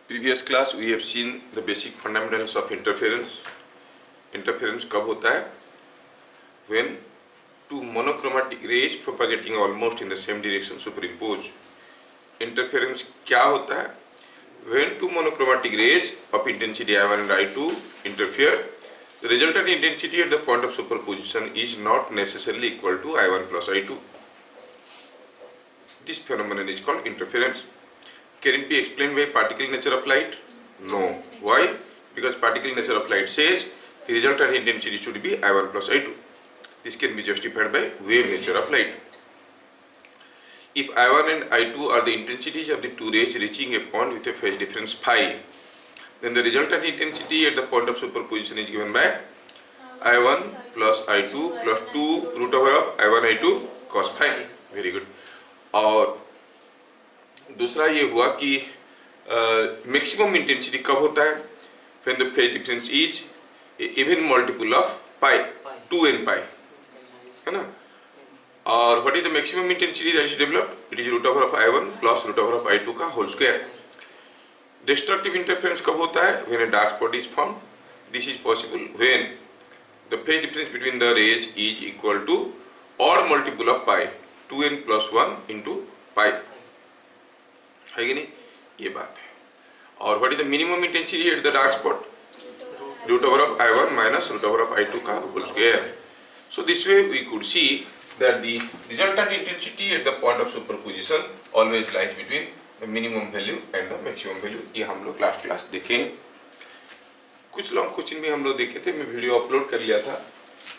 Previous class we have seen the basic fundamentals of interference. Interference कब होता है? When two monochromatic rays propagating almost in the same direction superimpose. Interference क्या होता है? When two monochromatic rays of intensity I1 and I2 interfere, the resultant intensity at the point of superposition is not necessarily equal to I1 plus I2. This phenomenon is called interference. Can it be explained by particle nature of light? No. Why? Because particle nature of light says the resultant intensity should be I1 plus I2. This can be justified by wave nature of light. If I1 and I2 are the intensities of the two rays reaching a point with a phase difference phi, then the resultant intensity at the point of superposition is given by I1 plus I2 plus 2 root over of I1 I2 cos phi. Very good. और दूसरा ये हुआ कि maximum intensity कब होता है? When the phase difference is even multiple of pi 2n pi, है ना? और what is the maximum intensity that is developed? It is root over of I1 plus root over of I2 का whole square. Destructive interference कब होता है? When a dark spot is formed. This is possible when the phase difference between the rays is equal to odd multiple of pi 2n plus 1 into pi, है कि नहीं? ये बात है. और what is the minimum intensity at the dark spot? Root over of I1 minus root over of I2 का whole square. So this way we could see that the resultant intensity at the point of superposition always lies between the minimum value and the maximum value. ये हम लोग last class देखे. कुछ long question भी हम लोग देखे थे, मैं वीडियो अपलोड कर लिया था,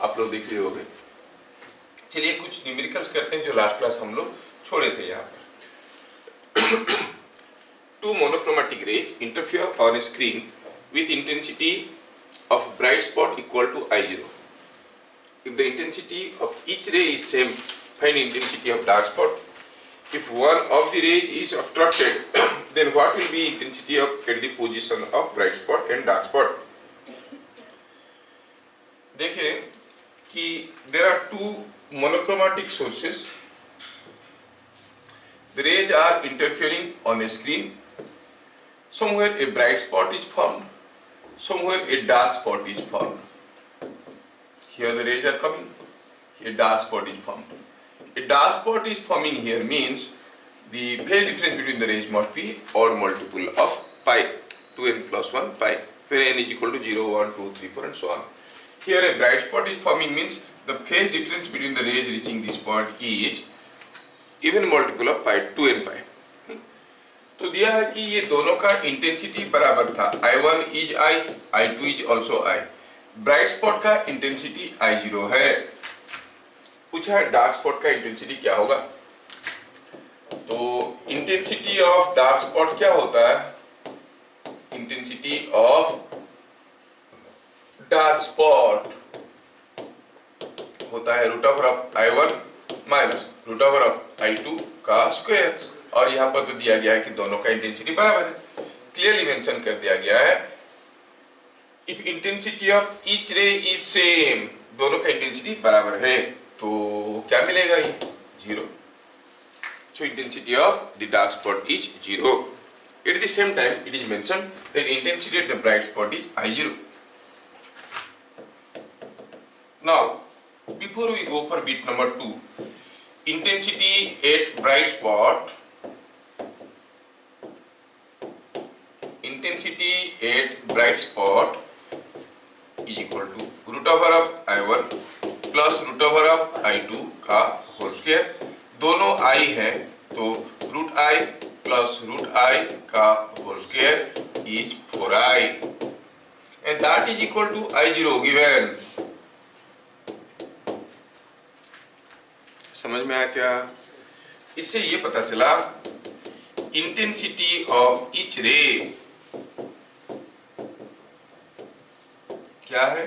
आप लोग देख लिए होंगे. चलिए कुछ न्यूमेरिकल्स करते हैं जो लास्ट क्लास हम लोग छोड़े थे. यहाँ पर two monochromatic rays interfere on a screen with intensity of bright spot equal to I0. If the intensity of each ray is same, find intensity of dark spot. If one of the rays is obstructed, then what will be intensity of at the position of bright spot and dark spot? देखिए कि there are two monochromatic sources. The rays are interfering on a screen. Somewhere a bright spot is formed, somewhere a dark spot is formed. Here the rays are coming, here dark spot is formed. A dark spot is forming here means the phase difference between the rays must be odd multiple of pi, 2n plus 1 pi, where n is equal to 0, 1, 2, 3, 4 and so on. Here a bright spot is forming means the phase difference between the rays reaching this point is even multiple of pi 2n pi. तो दिया है कि ये दोनों का intensity बराबर था. I1 is I, I2 is also I. Bright spot का इंटेंसिटी I0 है. पूछा है डार्क स्पॉट का इंटेंसिटी क्या होगा. तो इंटेंसिटी ऑफ डार्क स्पॉट क्या होता है? इंटेंसिटी ऑफ डार्क स्पॉट होता है root over of I1 minus root over of I2 का स्क्वायर. और यहाँ पर तो दिया गया है कि दोनों का इंटेंसिटी बराबर है. क्लियरली मेंशन कर दिया गया है इफ इंटेंसिटी ऑफ ईच रे इज सेम, दोनों का इंटेंसिटी बराबर है तो क्या मिलेगा? ये 0. So intensity of the dark spot is 0. At the same time it is mentioned that intensity at the bright spot is I0. Now before we go for bit number 2, intensity at bright spot, intensity at bright spot is equal to root over of I1 plus root over of I2 का whole square. दोनों I है तो root I plus root I का whole square is 4I and that is equal to I0 given. समझ में आया क्या? इससे ये पता चला इंटेंसिटी ऑफ ईच रे क्या है,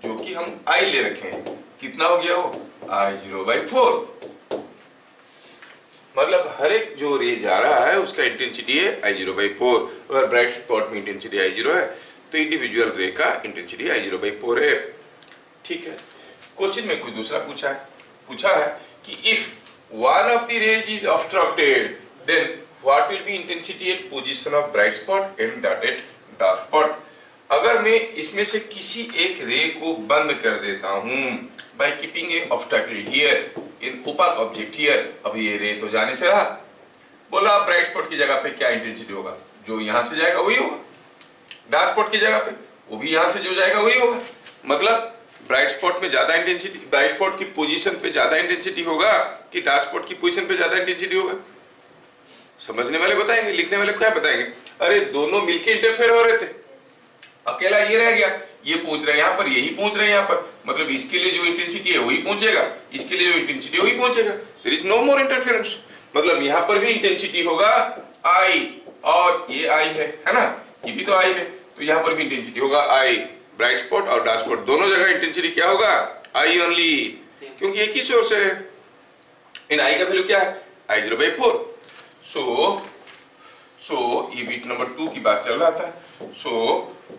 जो कि हम I ले रखे हैं. कितना हो गया वो? I0/4. मतलब हर एक जो रे जा रहा है उसका इंटेंसिटी है I0/4. अगर ब्राइट स्पॉट में इंटेंसिटी I0 है तो इंडिविजुअल रे का इंटेंसिटी I0/4 है. ठीक है. क्वेश्चन में कुछ दूसरा पूछा है कि if one of the rays is obstructed, then what will be intensity at position of bright spot and that at dark spot. अगर मैं इसमें से किसी एक रे को बंद कर देता हूं by keeping A obstacle here in opaque object here, अभी ये रे तो जाने से रहा, बोला ब्राइट स्पॉट की जगह पे क्या इंटेंसिटी होगा, जो यहां से जाएगा वही होगा, डार्क स्पॉट की जगह पे वो भी यहां से जो जाएगा वही होगा। मतलब ब्राइट स्पॉट में ज्यादा इंटेंसिटी, ब्राइट स्पॉट की पोजीशन पे ज्यादा इंटेंसिटी होगा कि डार्क स्पॉट की पोजीशन पे ज्यादा इंटेंसिटी होगा। समझने वाले बताएंगे, लिखने वाले क्या बताएंगे, अरे दोनों मिलके इंटरफेयर हो रहे थे, अकेला ये रह गया, ये पहुंच रहा है यहाँ पर, यही पहुंच रहा है यहाँ पर, मतलब इसके लिए जो इंटेंसिटी है वही पहुंचेगा, इसके लिए जो इंटेंसिटी है वही पहुंचेगा, there is no more interference. मतलब यहाँ पर भी इंटेंसिटी होगा आई, और ये आई है ना, ये भी तो आई है, तो यहाँ पर भी इंटेंसिटी होगा आई। ब्राइट स्पॉट और डार्क स्पॉट दोनों जगह इंटेंसिटी क्या होगा, आई ओनली, क्योंकि एक ही सोर्स है। इन आई का वैल्यू क्या है, आई 0/4। सो ये बीट नंबर 2 की बात चल रहा था। सो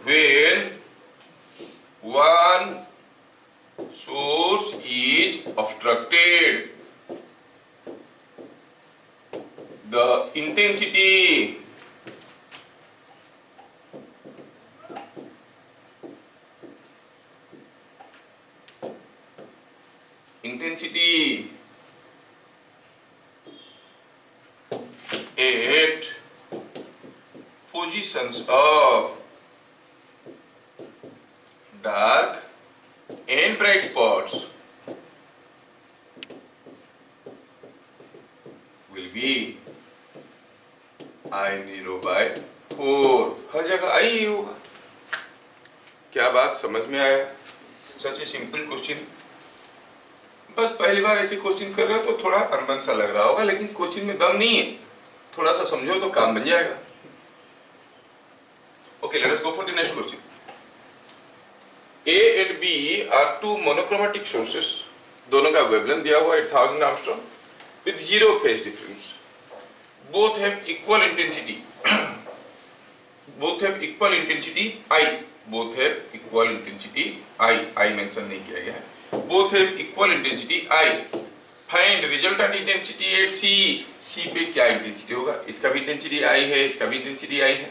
when one source is obstructed, the intensity at positions of dark and bright spots will be I0/4। हर जगह आई ही होगा। क्या बात समझ में आया? सच ए सिंपल क्वेश्चन। बस पहली बार ऐसे क्वेश्चन कर रहे हो तो थोड़ा अनबन सा लग रहा होगा, लेकिन क्वेश्चन में दम नहीं है, थोड़ा सा समझो तो काम बन जाएगा। Okay, let us go for the next question. A and B are two monochromatic sources, दोनों का वेवलेंथ दिया हुआ 8000 angstrom with zero phase difference. Both have equal intensity. Both have equal intensity I. Both have equal intensity I. I mention नहीं किया गया है। Both have equal intensity I. Find resultant intensity at C. C पे क्या intensity होगा? इसका भी intensity I है, इसका भी इंटेंसिटी I है।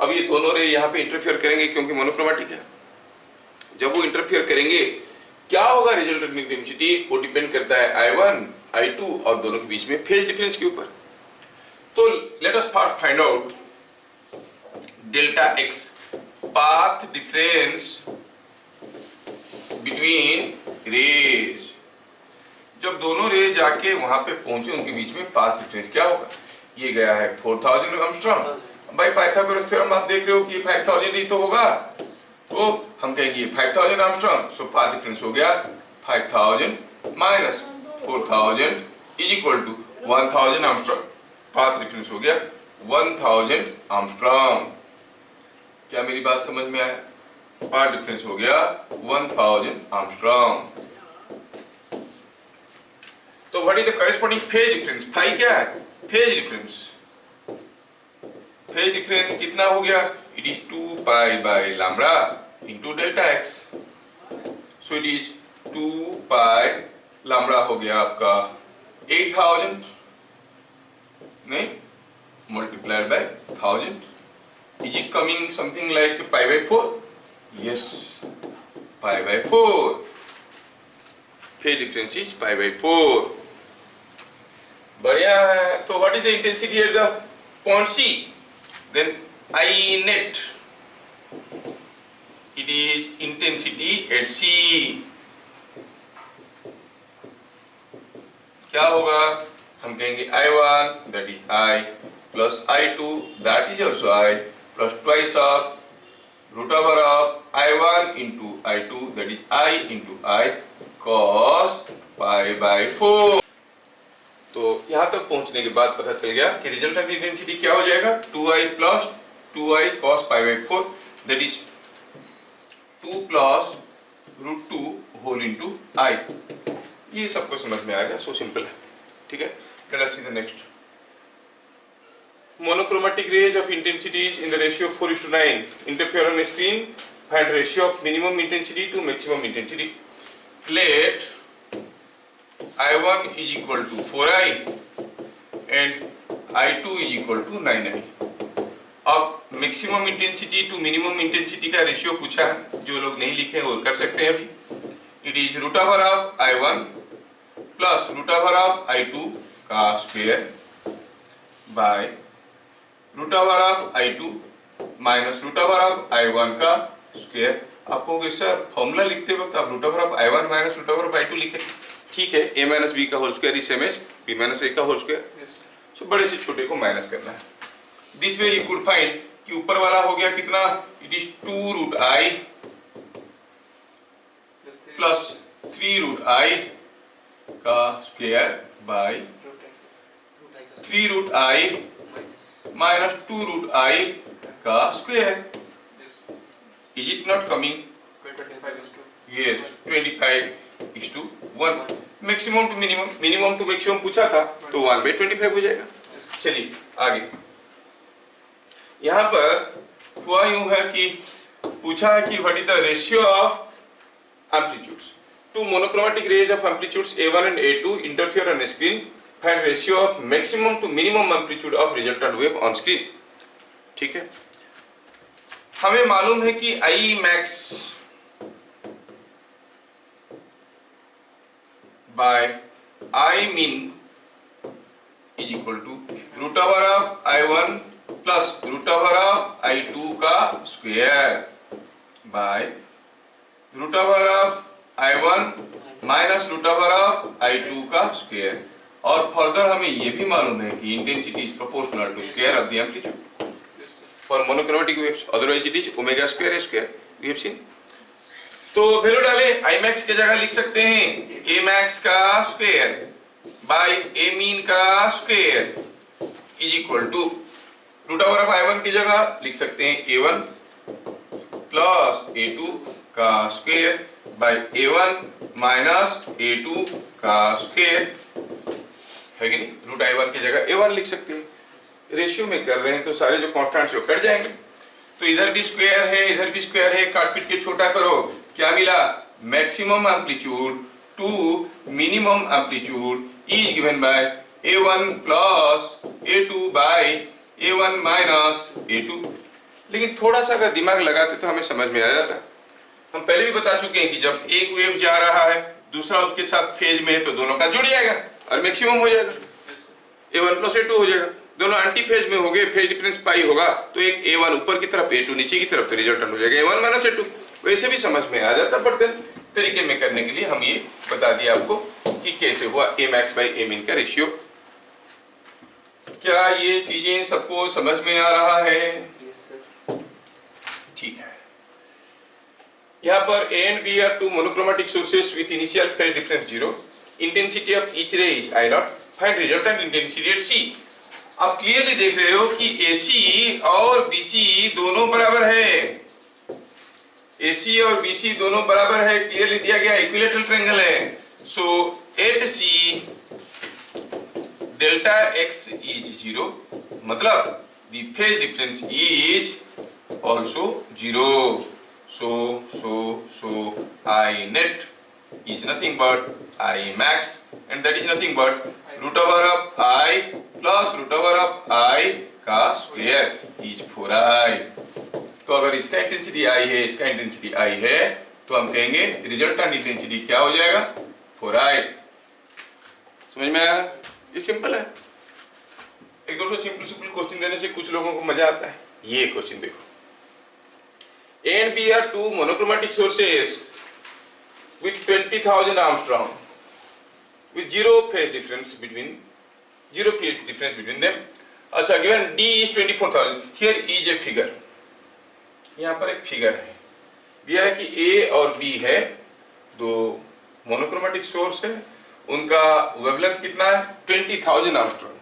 अब ये दोनों रे यहाँ पे इंटरफेयर करेंगे क्योंकि मोनोक्रोमेटिक है। जब वो इंटरफेयर करेंगे क्या होगा रिजल्टेंट इंटेंसिटी, वो डिपेंड करता है I1, I2 और दोनों के बीच में फेज डिफरेंस के ऊपर। तो let us first find out delta x, path difference between rays. जब दोनों रे जाके वहां पे पहुंचे उनके बीच में पाथ डिफरेंस क्या होगा? ये गया है 4000 एंगस्ट्रॉम। भाई पाइथागोरस थ्योरम आप देख रहे हो कि 5000 ही तो होगा, तो हम कहेंगे 5000 एंगस्ट्रॉम, सो पाथ डिफरेंस हो गया 5000 minus 4000 is equal to 1000 angstrom. Path difference हो गया 1000 एंगस्ट्रॉम। क्या मेरी बात समझ में आया? पाथ डिफरेंस हो गया 1000 एंगस्ट्रॉम। तो what is the corresponding phase difference? Phi क्या है? Phase difference. फेज डिफरेंस कितना हो गया? It is 2 pi by lambda into delta x. So it is 2 pi lambda हो गया आपका 8000 नहीं multiplied by 1000। Is it coming something like pi by 4? Yes, pi by 4। Phase difference is pi by 4। बढ़िया है। तो what is the intensity at the point C? Then I net, it is intensity at C। क्या होगा? हम कहेंगे I1 that is I plus I2 that is also I plus twice of root over of I1 into I2 that is I into I cos pi by 4। तो यहां तक पहुंचने के बाद पता चल गया कि रिजल्टेंट इंटेंसिटी क्या हो जाएगा? 2i plus 2i cos pi by 4 that is 2 plus root 2 whole into I। ये सबको समझ में आ गया, सो सिंपल है। ठीक है, let us see the next. Monochromatic rays of intensities in the ratio 4:9 interfere on screen. Find ratio of minimum intensity to maximum intensity. Let I1 is equal to 4i and I2 is equal to 9I। अब maximum intensity to minimum intensity का ratio पूछा है, जो लोग नहीं लिखे वो कर सकते हैं अभी। It is root over of I1 plus root over of I2 का square by root over of I2 minus root over of I1 का स्क्वायर। आपको सर फॉर्मूला लिखते वक्त आप root over of I1 minus root over of I2 लिखे, ठीक है। a minus B का whole square is same as b minus a का होल स्क्वायर। सो बड़े से छोटे को माइनस करना है। This way you could find कि ऊपर वाला हो गया कितना, इट is 2 root I plus 3 root I का square by 3 root I minus 2 root I का square. Is it not coming? 25:1. Yes, 25:1। Maximum to minimum, minimum to maximum पूछा था तो 1/25 हो जाएगा। चलिए आगे। यहाँ पर हुआ यूं है कि पूछा है कि what is the ratio of amplitudes to monochromatic rays of amplitudes A1 and A2 interfere on screen. Find ratio of maximum to minimum amplitude of resultant wave on screen. ठीक है, हमें मालूम है कि I max by I min is equal to root over of I1 plus root over of I2 का square by root over of I1 minus root over of I2 का square. और further हमें यह भी मालूम है कि intensity is proportional to square of the amplitude for monochromatic waves, otherwise it is omega square a square, we have seen। तो value डाले, I max के जगह लिख सकते हैं A max का स्क्वायर बाय A min का square is equal to root over of I1 की जगह लिख सकते हैं A1 प्लस A2 का square bye A1 minus A2 का स्क्वायर, है कि नहीं। रूट I1 की जगह A1 लिख सकते हैं। रेशियो में कर रहे हैं तो सारे जो कांस्टेंट्स जो कट जाएंगे, तो इधर भी स्क्वायर है इधर भी स्क्वायर है, काट पीट के छोटा करो, क्या मिला, maximum amplitude to minimum amplitude is given by A1 plus A2 by A1 minus A2। लेकिन थोड़ा सा अगर दिमाग लगाते तो हमें समझ में आ जाता। हम पहले भी बता चुके हैं कि जब एक वेव जा रहा है दूसरा उसके साथ फेज में है तो दोनों का जुड़ जाएगा और मैक्सिमम हो जाएगा, A1 प्लस A2 हो जाएगा। दोनों एंटी फेज में हो गए, फेज डिफरेंस पाई होगा तो एक A1 ऊपर की तरफ A2 नीचे की तरफ, तो रिजल्टेंट हो जाएगा A1 माइनस A2। वैसे भी समझ में आ जाता, बट देन तरीके में करने के लिए हम ये बता दिया आपको कि कैसे हुआ A max by A min का रेशियो। क्या ये चीजें सबको समझ में आ रहा है? ठीक है। यहाँ पर A and B are two monochromatic sources with initial phase difference 0. Intensity of each ray is I0. Find resultant intensity at C. आप क्लियरली देख रहे हो कि AC और BC दोनों बराबर है, AC और BC दोनों बराबर है, क्लियरली दिया गया, इक्विलेटरल ट्रायंगल है। So at C delta X is 0, मतलब the phase difference is also 0। So I net is nothing but I max, and that is nothing but root over of I plus root over of I का square is 4I। तो अगर इसका intensity I है, इसका intensity I है, तो हम कहेंगे रिजल्टेंट इंटेंसिटी क्या हो जाएगा, 4I। समझ में आया? ये सिंपल है। एक दो सिंपल क्वेश्चन देने से कुछ लोगों को मजा आता है। ये क्वेश्चन देखो, A and B are two monochromatic sources with 20,000 Armstrong with zero phase difference between them। अच्छा, given D is 24,000, here is a figure। यहाँ पर एक फिगर है, दिया है कि A और B है, दो मोनोक्रोमेटिक सोर्स है, उनका वेवलेंथ कितना है, 20,000 Armstrong।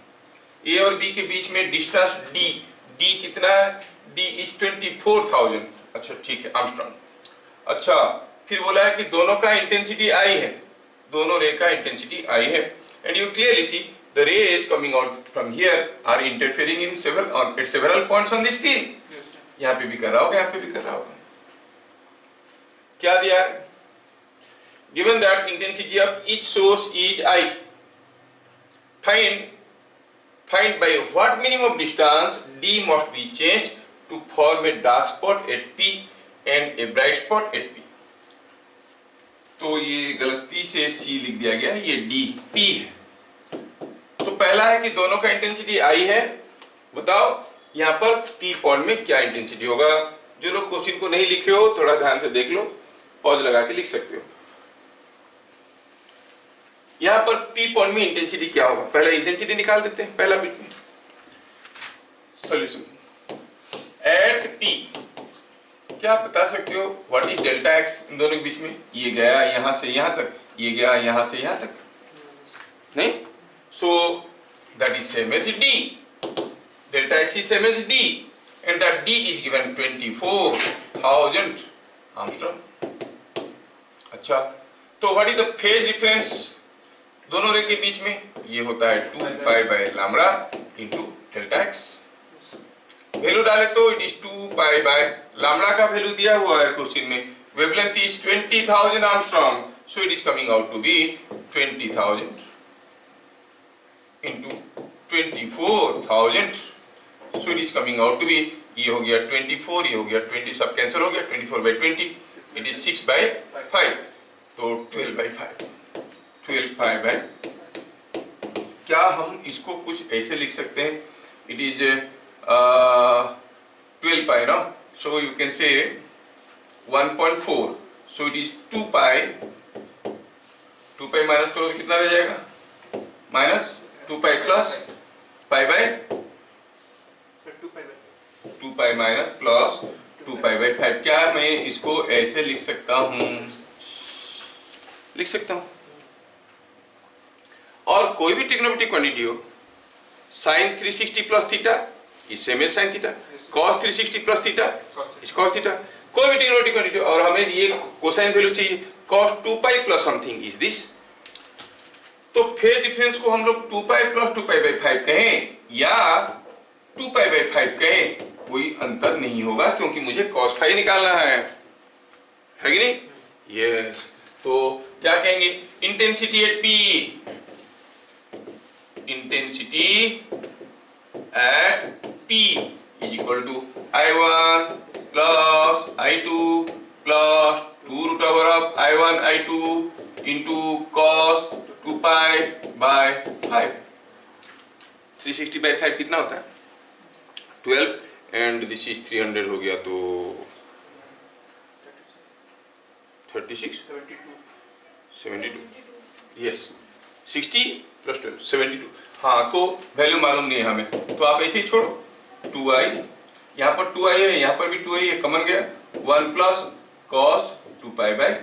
A और B के बीच में डिस्टेंस D कितना है, D is 24,000। अच्छा ठीक है, आर्मस्ट्रांग। अच्छा, फिर बोला है कि दोनों का इंटेंसिटी I है, दोनों रे का इंटेंसिटी I है, and you clearly see the rays coming out from here are interfering in several points on the screen. यहाँ पे भी कर रहा होगा, यहाँ पे भी कर रहा होगा। क्या दिया है, given that intensity of each source is I, find Find by what minimum distance D must be changed to form a dark spot at P and a bright spot at P. तो ये गलती से C लिख दिया गया, ये D P है। तो पहला है कि दोनों का इंटेंसिटी I है, बताओ यहाँ पर P पॉइंट में क्या इंटेंसिटी होगा। जो लोग क्वेश्चन को नहीं लिखे हो थोड़ा ध्यान से देख लो, पॉज लगा के लिख सकते हो। यहाँ पर P पॉइंट में इंटेंसिटी क्या होगा, पहले इंटेंसिटी निकाल देते हैं। पहला बिट में सॉल्यूशन एट P क्या बता सकते हो, व्हाट इज डेल्टा एक्स इन दोनों के बीच में। ये गया यहां से यहां तक, ये गया यहां से यहां तक, नहीं। So that is same as D, delta x is same as D and that D is given 24,000 Armstrong. अच्छा, तो what is the phase difference दोनों रे के बीच में, ये होता है 2 pi by lambda into delta x. Value डाले तो it is 2 pi by lambda का वैल्यू दिया हुआ है क्वेश्चन में, wavelength is 20,000 Armstrong, so it is coming out to be 20,000 into 24,000, so it is coming out to be, ये हो गया 24, ये हो गया 20, सब कैंसिल हो गया, 24 बाई 20 इट इज 6 बाई 5, तो 12 बाई 5, 12 पाई बाय। क्या हम इसको कुछ ऐसे लिख सकते हैं, इट इज 12 पाई ना, so you can say 1.4, so it is 2 pi, 2 pi minus करो तो कितना रह जाएगा, minus 2 pi plus pi by 2 pi minus plus 2 pi by 5। क्या मैं इसको ऐसे लिख सकता हूं, लिख सकता हूं। और कोई भी ट्रिग्नोमेट्रिक क्वांटिटी हो, sin 360 plus theta is same as sin theta, cos 360 plus theta is cos theta, कोई भी ट्रिग्नोमेट्रिक क्वांटिटी। और हमें ये कोसाइन वैल्यू चाहिए, cos 2 pi plus something is this. तो फेज डिफरेंस को हम लोग 2 पाई प्लस 2 पाई बाई 5 कहें या 2 पाई बाई 5 कहें, कोई अंतर नहीं होगा, क्योंकि मुझे cos फाई निकालना है कि नहीं। यस, तो क्या कहेंगे, intensity at P, intensity at P is equal to I1 plus I2 plus 2 root over of I1 I2 into cos 2 pi by 5। 360 by 5 कितना होता है, 12, एंड दिस इज 300 हो गया, तो 36, 72, यस 60 प्लस 12 72। हाँ, तो वैल्यू मालूम नहीं है हमें, तो आप ऐसे ही छोड़ो, 2i, यहाँ पर 2i है, यहाँ पर भी 2i है, कॉमन गया, 1 प्लस cos 2 पाई बाय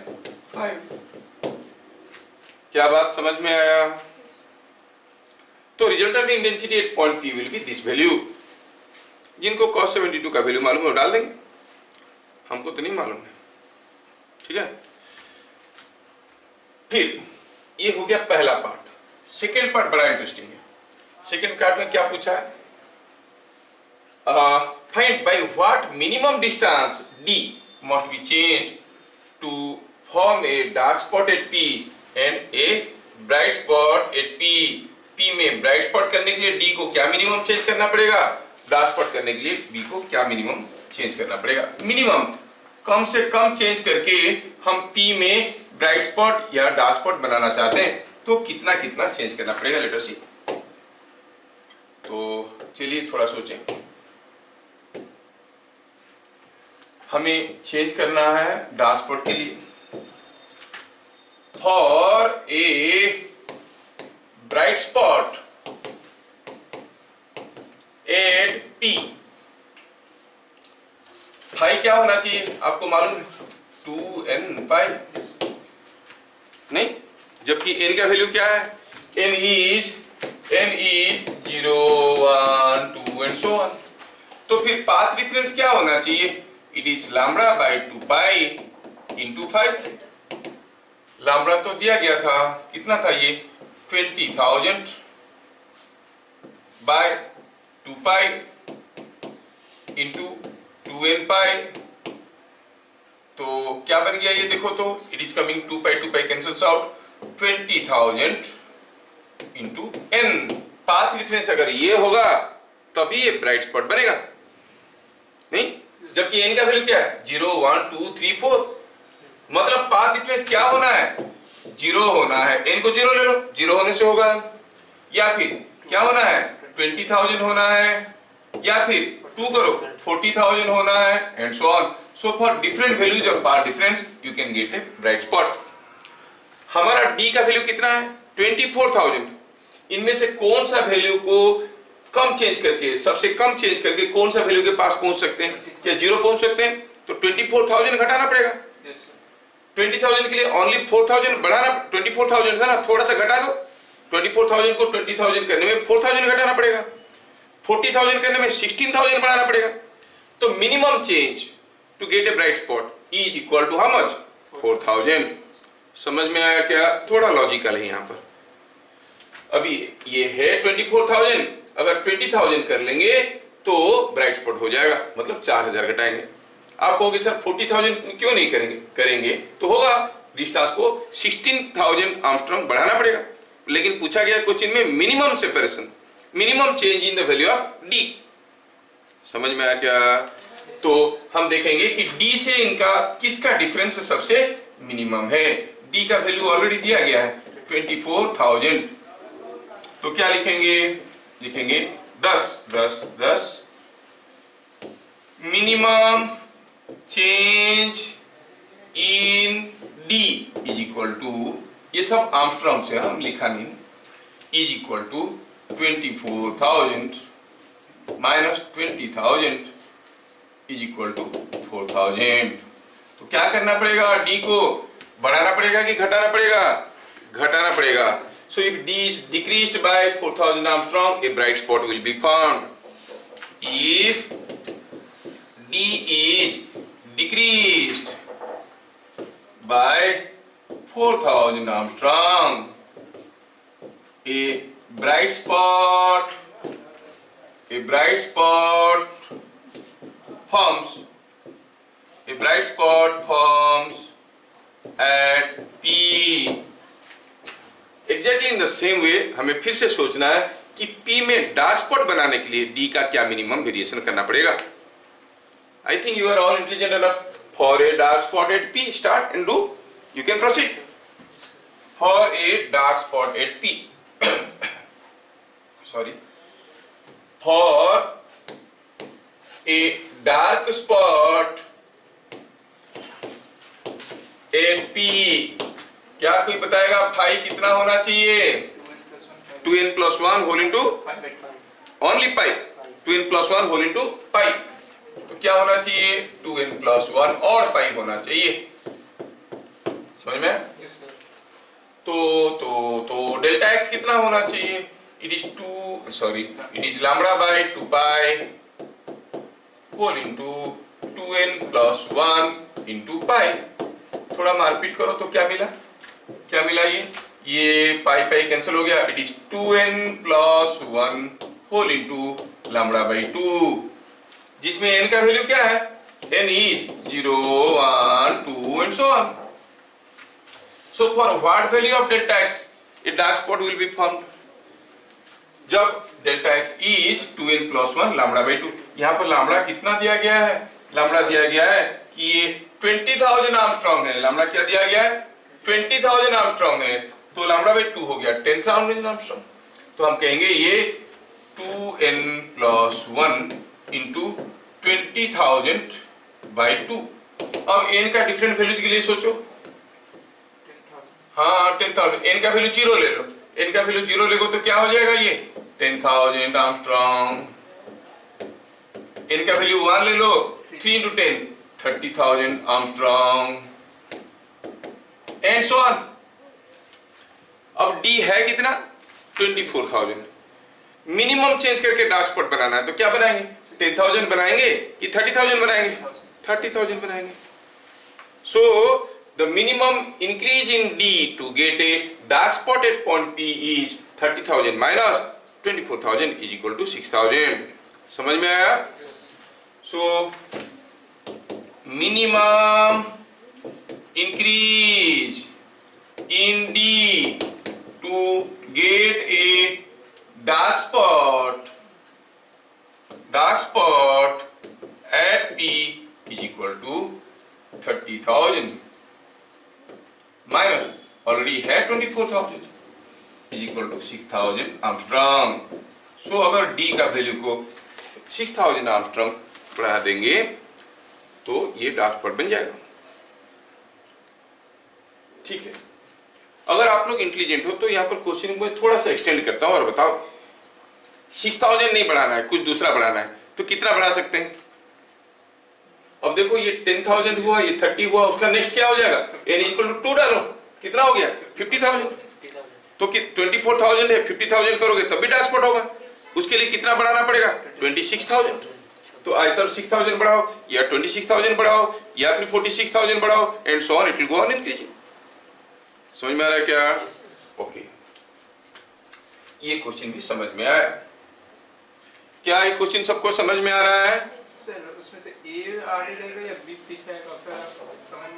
5। क्या बात समझ में आया। तो resultant intensity eight point P will be this value. जिनको cos 72 का वैल्यू मालूम है वो डाल देंगे, हमको तो नहीं मालूम है, ठीक है। फिर ये हो गया पहला पार्ट। सेकेंड पार्ट बड़ा इंटरेस्टिंग है। सेकेंड पार्ट में क्या पूछा है, find by what minimum distance D must be change to form a dark spot at P and a bright spot at P। P में ब्राइट स्पॉट करने के लिए D को क्या मिनिमम चेंज करना पड़ेगा, डार्क स्पॉट करने के लिए B को क्या मिनिमम चेंज करना पड़ेगा। मिनिमम कम से कम चेंज करके हम P में ब्राइट स्पॉट या डार्क स्पॉट बनाना चाहते हैं, तो कितना कितना चेंज करना पड़ेगा, लेट अस सी। तो चलिए थोड़ा सोचें। हमें चेंज करना है डार्क स्पॉट के लिए, for a bright spot at P। Phi क्या होना चाहिए आपको मालूम है, 2n पाई, नहीं, जबकि n का वैल्यू क्या है, n is 0, 1, 2 and so on. तो फिर पाथ डिफरेंस क्या होना चाहिए, it is lambda by 2 pi into 5। Lambda तो दिया गया था, कितना था ये, 20,000 बाय 2 पाई इंटू 2n पाई। तो क्या बन गया ये देखो, तो it is coming 2 pi cancels out, 20,000 into n path difference अगर ये होगा तभी ये ब्राइट स्पॉट बनेगा, नहीं? जबकि n का वैल्यू क्या है 0 1 2 3 4, मतलब पाथ डिफरेंस क्या होना है 0 होना है। n को 0 ले लो, 0 होने से होगा। या फिर क्या होना है 20,000 होना है, या फिर 2 करो 40,000 होना है, and so on. So for different values of path difference you can get a bright spot. हमारा d का वैल्यू कितना है 24,000। इनमें से कौन सा वैल्यू को कम चेंज करके, सबसे कम चेंज करके कौन सा वैल्यू के पास पहुंच सकते हैं? क्या 0 पहुंच सकते हैं? तो 24,000 घटाना पड़ेगा। 20,000 के लिए ओनली 4,000 बढ़ाना, 24,000 से ना थोड़ा सा घटा दो। 24,000 को 20,000 करने में 4,000 घटाना पड़ेगा, 40,000 करने में 16,000 बढ़ाना पड़ेगा। तो minimum change to get a bright spot is equal to how much 4,000। समझ में आया क्या? थोड़ा लॉजिकल है यहाँ पर। अभी ये है 24,000, अगर 20,000 कर लेंगे तो ब्राइट स्पॉट हो जाएगा, मतलब 4,000 घटाएंगे। आप कहोगे सर 40,000 क्यों नहीं करेंगे? करेंगे तो होगा, डिस्टेंस को 16,000 आर्मस्ट्रांग बढ़ाना पड़ेगा। लेकिन पूछा गया क्वेश्चन में minimum separation, minimum change in the value of D. समझ में आया क्या? तो हम देखेंगे कि डी से इनका किसका डिफरेंस सबसे मिनिमम है। डी का वैल्यू ऑलरेडी दिया गया है 24,000। तो क्या लिखेंगे? लिखेंगे 10 10 10 minimum change in D is equal to, ये सब आर्मस्ट्रांग से हम लिखा नहीं, is equal to 24,000 minus 20,000 is equal to 4,000। तो क्या करना पड़ेगा? डी को बढ़ाना पड़ेगा कि घटाना पड़ेगा? घटाना पड़ेगा। So if D is decreased by 4,000 Armstrong, a bright spot will be found. If D is decreased by 4,000 Armstrong, a bright spot forms. A bright spot forms at P. Exactly in the same way हमें फिर से सोचना है कि P में dark spot बनाने के लिए D का क्या मिनिमम वेरिएशन करना पड़ेगा। I think you are all intelligent enough for a dark spot at P। Start and do, you can proceed. For a dark spot at P, sorry, for a dark spot at P, क्या कोई बताएगा phi कितना होना चाहिए? 2n plus 1 whole into only pi, 2n plus 1 whole into pi. तो क्या होना चाहिए? 2n plus 1 और पाई होना चाहिए। समझ में? तो डेल्टा एक्स कितना होना चाहिए? It is lambda by 2 pi whole into 2n plus 1 into pi. थोड़ा मारपीट करो तो क्या मिला? क्या मिला? ये पाई पाई कैंसिल हो गया। It is 2n plus 1 whole into lambda by 2, जिसमें n का वैल्यू क्या है? n is 0 1 2 and so on. So for what value of delta x a dark spot will be formed? जब delta x is 2n plus 1 lambda by 2। यहाँ पर lambda कितना दिया गया है? लैम्बडा दिया गया है कि ये 20,000 आर्मस्ट्रांग है। लैम्बडा क्या दिया गया है? 20,000 आर्मस्ट्रांग है। तो लैम्बडा बाई 2 हो गया 10,000 आर्मस्ट्रांग। तो हम कहेंगे ये 2n plus 1 इंटू 20,000 बाई 2। अब n का डिफरेंट वैल्यू के लिए सोचो। हाँ 10,000, n का वैल्यू 0 ले लो। n का वैल्यू 0 लेगो तो क्या हो जाएगा? ये 10,000 आर्मस्ट्रांग। n का वैल्यू 1 ले लो, 3 into 10 30,000 Armstrong and so on. अब D है कितना? 24,000। मिनिमम चेंज करके डार्क स्पॉट बनाना है तो क्या बनाएंगे? 10,000 बनाएंगे कि 30,000 बनाएंगे? 30,000 बनाएंगे। So the minimum increase in D to get a dark spot at point P is 30,000 minus 24,000 is equal to 6,000। समझ में आया? सो minimum increase in D to get a dark spot at P is equal to 30,000 minus already had 24,000 is equal to 6,000 Armstrong. So अगर D का value को 6,000 Armstrong बढ़ा देंगे तो ये डार्क स्पॉट बन जाएगा। ठीक है, अगर आप लोग इंटेलिजेंट हो तो यहाँ पर क्वेश्चन को थोड़ा सा एक्सटेंड करता हूँ और बताओ 6,000 नहीं बढ़ाना है, कुछ दूसरा बढ़ाना है तो कितना बढ़ा सकते हैं? अब देखो ये 10,000 हुआ, ये 30 हुआ, उसका नेक्स्ट क्या हो जाएगा? n इक्वल टू 2 डालो, कितना हो गया? 50,000। तो 24,000 है, 50,000 करोगे तब भी डार्क स्पॉट होगा। उसके लिए कितना बढ़ाना पड़ेगा? 26,000। तो आइदर 6,000 बढ़ाओ या 26,000 बढ़ाओ या फिर 46,000 बढ़ाओ and so on, it will go on increasing. समझ में आ रहा है क्या? ओके, ये क्वेश्चन भी समझ में आया क्या? ये क्वेश्चन सबको समझ में आ रहा है? सर उसमें से ए आगे जाएगा या बी पीछे आएगा? समझ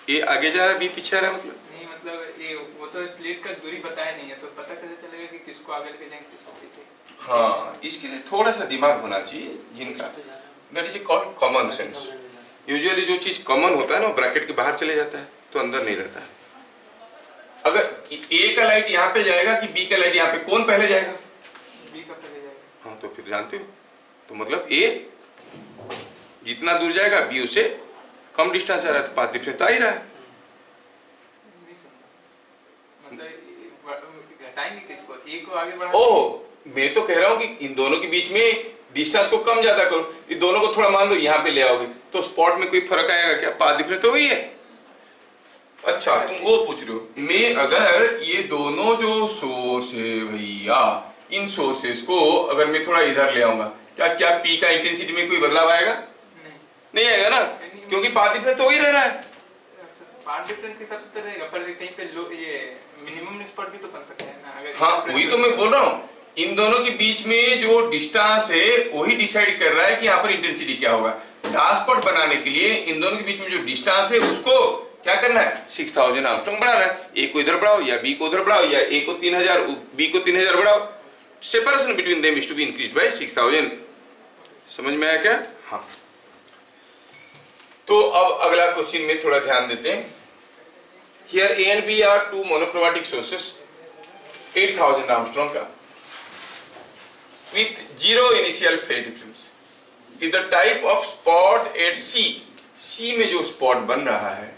ए आगे जा रहा है, बी पीछे आ रहा है, मतलब नहीं, मतलब ए वो तो प्लेट का दूरी बताया नहीं है, तो पता कैसे चलेगा कि किसको आगे लेके जाएंगे किसको पीछे? हाँ, इसके लिए थोड़ा सा दिमाग होना चाहिए जिनका, that is called common sense. Usually जो चीज कॉमन होता है ना, ब्रैकेट के बाहर चले जाता है तो अंदर नहीं रहता है। अगर ए का लाइट यहाँ पे जाएगा कि बी का लाइट यहाँ पे, कौन पहले जाएगा? बी का पहले जाएगा। हाँ, तो फिर जानते हो, तो मतलब ए जितना दूर जाएगा बी उससे कम डिस्टेंस आ रहा है, तो पाथ डिफरेंस आ ही रहा है। नहीं समझा, मतलब घटाएंगे किसको? ए को आगे बढ़ा। ओह, मैं तो कह रहा हूँ कि इन दोनों के बीच में डिस्टेंस को कम ज्यादा करो, इन दोनों को थोड़ा मान लो यहाँ पे ले आओगे तो स्पॉट में कोई फर्क आएगा क्या? पाथ डिफरेंस तो वही है। अच्छा, तुम वो पूछ रहे हो, मैं अगर ये दोनों जो सोर्स है भैया, इन सोर्सेस को अगर मैं थोड़ा इधर ले आऊंगा, क्या पी का इंटेंसिटी में कोई बदलाव आएगा? नहीं आएगा ना, क्योंकि पाथ डिफरेंस तो वही रह रहा है। पाथ डिफरेंस के हिसाब से तो रहेगा, पर कहीं पे लो ये मिनिमम स्पॉट भी तो बन सकता है ना। अगर हाँ, वही तो मैं बोल रहा हूँ, इन दोनों के बीच में जो डिस्टेंस है वही डिसाइड कर रहा है कि यहाँ पर इंटेंसिटी क्या होगा। डार्क स्पॉट बनाने के लिए इन दोनों के बीच में जो डिस्टेंस है उसको क्या करना है? 6,000 आर्मस्ट्रांग बढ़ाना है। ए को इधर बढ़ाओ या बी को उधर बढ़ाओ, या ए को 3,000 बी को 3,000 बढ़ाओ। Separation between them is to be increased by 6,000। समझ में आया क्या? हाँ, तो अब अगला क्वेश्चन में थोड़ा ध्यान देते हैं। Here A and B are two monochromatic sources 8,000 Armstrong का with zero initial phase difference. If the type of spot at C में जो spot बन रहा है